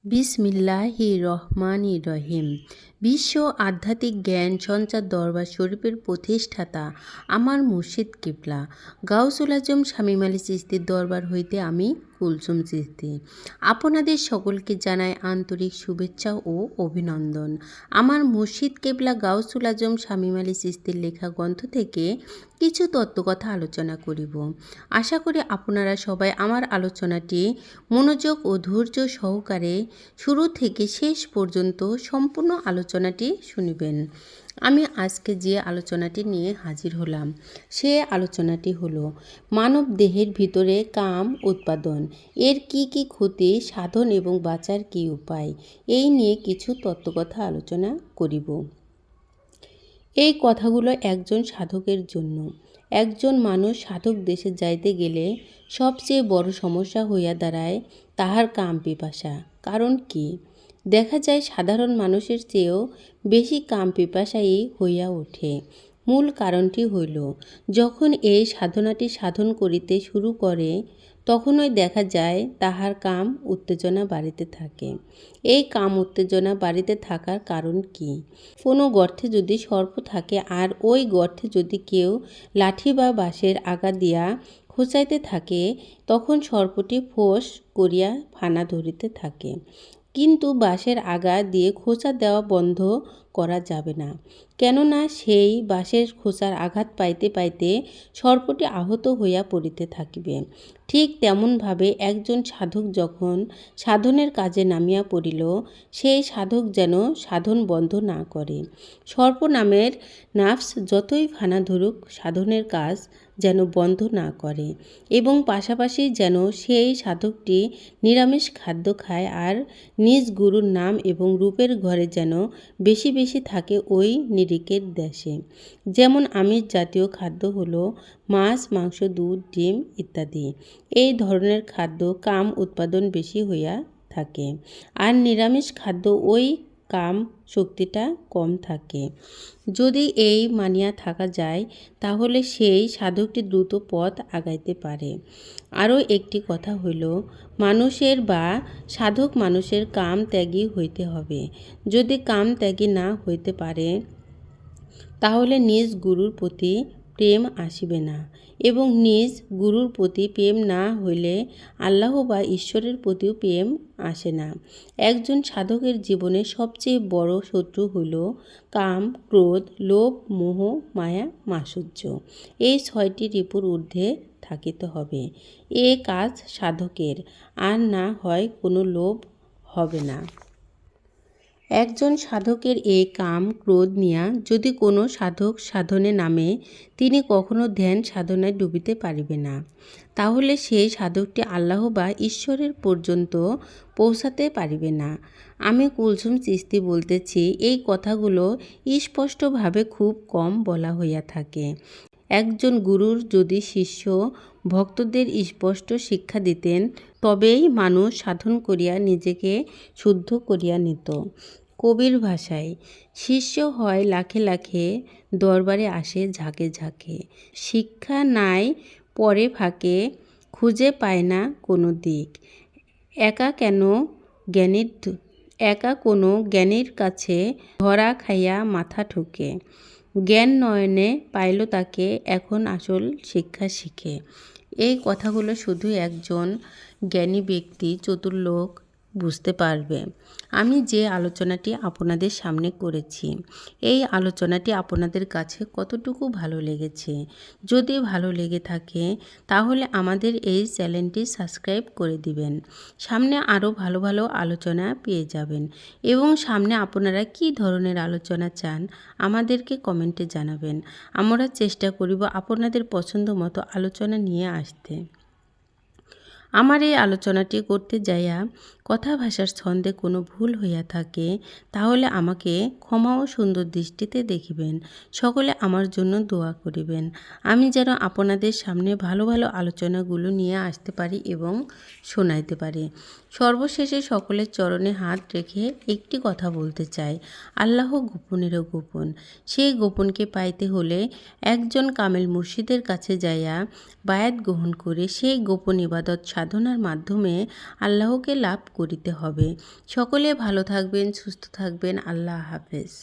বিসমিল্লাহির রহমানির রহিম। বিশ্ব আধ্যাত্মিক জ্ঞান সঞ্চার দরবার শরীফের প্রতিষ্ঠাতা আমার মুর্শিদ কিবলা গাউসুল আজম শামীম আলী চিশতির দরবার হইতে আমি কুলসুম চিশতি আপনাদের সকলকে জানাই আন্তরিক শুভেচ্ছা ও অভিনন্দন। আমার মুর্শিদ কিবলা গাউসুল আজম শামীম আলী চিশতির লেখা গ্রন্থ থেকে কিছু তত্ত্বকথা আলোচনা করিব। আশা করি আপনারা সবাই আমার আলোচনাটি মনোযোগ ও ধৈর্য সহকারে শুরু থেকে শেষ পর্যন্ত সম্পূর্ণ আলোচনাটি শুনবেন। আমি আজকে যে আলোচনাটি নিয়ে হাজির হলাম সে আলোচনাটি হলো মানব দেহের ভিতরে কাম উৎপাদন, এর কি কি ক্ষতি, সাধন এবং বাঁচার কি উপায়, এই নিয়ে কিছু তত্ত্বকথা আলোচনা করিব। এই কথাগুলো একজন সাধকের জন্য। একজন মানুষ সাধক দেশে যাইতে গেলে সবচেয়ে বড় সমস্যা হইয়া দাঁড়ায় তাহার কাম পিপাসা। কারণ কি? দেখা যায় সাধারণ মানুষের চেয়েও বেশি কাম পিপাসাই হইয়া ওঠে। মূল কারণটি হইল, যখন এই সাধনাটি সাধন করিতে শুরু করে তখনই দেখা যায় তাহার কাম উত্তেজনা বাড়িতে থাকে। এই কাম উত্তেজনা বাড়িতে থাকার কারণ কি? কোনো গর্তে যদি সর্প থাকে আর ওই গর্তে যদি কেউ লাঠি বা বাঁশের আগা দিয়া খোঁচাইতে থাকে, তখন সর্পটি ফোঁস করিয়া ফানা ধরিতে থাকে। কিন্তু বাঁশের আগা দিয়ে খোঁচা দেওয়া বন্ধ করা যাবে না, কেননা সেই বাঁশের খোঁচার আঘাত পাইতে পাইতে সর্পটি আহত হইয়া পড়িতে থাকিবে। ঠিক তেমনভাবে একজন সাধক যখন সাধনের কাজে নামিয়া পড়িল, সেই সাধক যেন সাধন বন্ধ না করে। সর্প নামের নাফস যতই ফানা ধরুক, সাধনের কাজ যেন বন্ধ না করে, এবং পাশাপাশি যেন সেই সাধকটি নিরামিষ খাদ্য খায় আর নিজ গুরুর নাম এবং রূপের ঘরে যেন বেশি বেশি থাকে ওই নিরিখের দেশে। যেমন আমিষ জাতীয় খাদ্য হলো মাছ, মাংস, দুধ, ডিম ইত্যাদি। এই ধরনের খাদ্য কাম উৎপাদন বেশি হইয়া থাকে, আর নিরামিষ খাদ্য ওই কাম শক্তিটা কম থাকে। যদি এই মানিয়া থাকা যায় তাহলে সেই সাধকটি দ্রুত পথ আগাইতে পারে। আরও একটি কথা হইল, মানুষের বা সাধক মানুষের কাম ত্যাগী হইতে হবে। যদি কাম ত্যাগী না হইতে পারে তাহলে নিজ গুরুর প্রতি প্রেম আসিবে না, এবং নিজ গুরুর প্রতি প্রেম না হইলে আল্লাহ বা ঈশ্বরের প্রতিও প্রেম আসে না। একজন সাধকের জীবনে সবচেয়ে বড় শত্রু হইল কাম, ক্রোধ, লোভ, মোহ, মায়া, মাৎসর্য। এই ছয়টি রিপুর ঊর্ধ্বে থাকিতে হবে। এ কাজ সাধকের, আর না হয় কোনো লোভ হবে না। একজন সাধকের এই কাম ক্রোধ নিয়া যদি কোনো সাধক সাধনে নামে, তিনি কখনো ধ্যান সাধনায় ডুবিতে পারিবে না। তাহলে সেই সাধকটি আল্লাহ বা ঈশ্বরের পর্যন্ত পৌঁছাতে পারিবে না। আমি কুলসুম চিশতি বলতেছি, এই কথাগুলো স্পষ্টভাবে খুব কম বলা হইয়া থাকে। একজন গুরুর যদি শিষ্য ভক্তদের স্পষ্ট শিক্ষা দিতেন, তবেই মানুষ সাধন করিয়া নিজেকে শুদ্ধ করিয়া নিত। কবির ভাষায়, শিষ্য হয় লাখে লাখে, দরবারে আসে ঝাঁকে ঝাঁকে। শিক্ষা নাই পরে ফাঁকে, খুঁজে পায় না কোনো দিক। একা কোনো জ্ঞানীর কাছে ধরা খাইয়া মাথা ঠুকে। জ্ঞান নয়নে পাইল তাকে, এখন আসল শিক্ষা শিখে। এই কথাগুলো শুধু একজন জ্ঞানী ব্যক্তি, চতুর লোক বুঝতে পারবে। আমি যে আলোচনাটি আপনাদের সামনে করেছি, এই আলোচনাটি আপনাদের কাছে কতটুকু ভালো লেগেছে? যদি ভালো লেগে থাকে তাহলে আমাদের এই চ্যানেলটি সাবস্ক্রাইব করে দিবেন। সামনে আরও ভালো ভালো আলোচনা পেয়ে যাবেন, এবং সামনে আপনারা কী ধরনের আলোচনা চান আমাদেরকে কমেন্টে জানাবেন। আমরা চেষ্টা করিব আপনাদের পছন্দ মতো আলোচনা নিয়ে আসতে। আমার এই আলোচনাটি করতে যাইয়া কথা ভাষার ছন্দে কোনো ভুল হইয়া থাকে তাহলে আমাকে ক্ষমা ও সুন্দর দৃষ্টিতে দেখিবেন। সকলে আমার জন্য দোয়া করিবেন, আমি যেন আপনাদের সামনে ভালো ভালো আলোচনাগুলো নিয়ে আসতে পারি এবং শোনাইতে পারি। সর্বশেষে সকলের চরণে হাত রেখে একটি কথা বলতে চাই, আল্লাহ গোপনেরও গোপন। সেই গোপনকে পাইতে হলে একজন কামেল মুর্শিদের কাছে যাইয়া বায়াত গ্রহণ করে সেই গোপন ইবাদত সাধনার মাধ্যমে আল্লাহকে লাভ করিতে হবে। সকলে ভালো থাকবেন, সুস্থ থাকবেন। আল্লাহ হাফেজ।